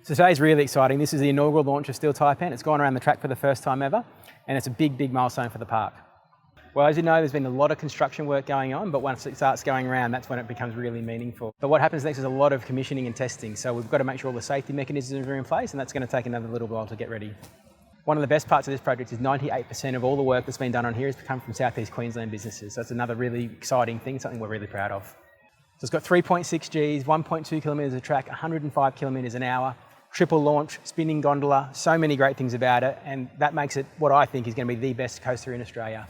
So today's really exciting. This is the inaugural launch of Steel Taipan. It's gone around the track for the first time ever, and it's a big, big milestone for the park. Well, as you know, there's been a lot of construction work going on, but once it starts going around, that's when it becomes really meaningful. But what happens next is a lot of commissioning and testing. So we've got to make sure all the safety mechanisms are in place, and that's going to take another little while to get ready. One of the best parts of this project is 98% of all the work that's been done on here has come from Southeast Queensland businesses. So that's another really exciting thing, something we're really proud of. So it's got 3.6 Gs, 1.2 kilometres of track, 105 kilometres an hour, triple launch, spinning gondola, so many great things about it, and that makes it what I think is going to be the best coaster in Australia.